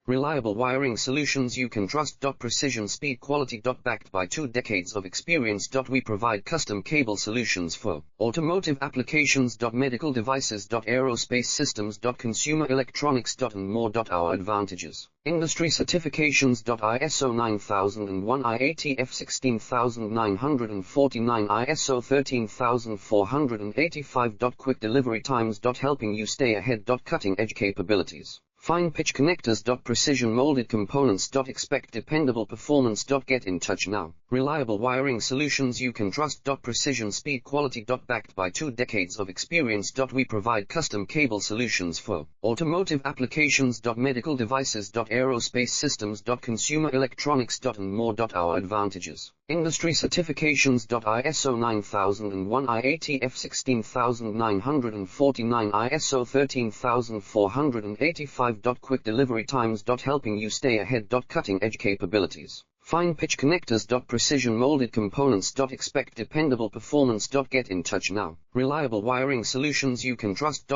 Reliable wiring solutions you can trust. Precision speed quality. Backed by 2 decades of experience. We provide custom cable solutions for automotive applications. Medical devices. Aerospace systems. Consumer electronics. And more. Our advantages: industry certifications. ISO 9001, IATF 16949, ISO 13485. Quick delivery times. Helping you stay ahead. Cutting edge capabilities. Fine pitch connectors. Precision molded components. Expect dependable performance. Get in touch now. Reliable wiring solutions you can trust. Precision speed quality. Backed by 2 decades of experience. We provide custom cable solutions for automotive applications. Medical devices. Aerospace systems. Consumer electronics. And more. Our advantages: industry certifications. ISO 9001, IATF 16949, ISO 13485. Quick delivery times. Helping you stay ahead. Cutting edge capabilities. Fine pitch connectors. Precision molded components. Expect dependable performance. Get in touch now. Reliable wiring solutions you can trust.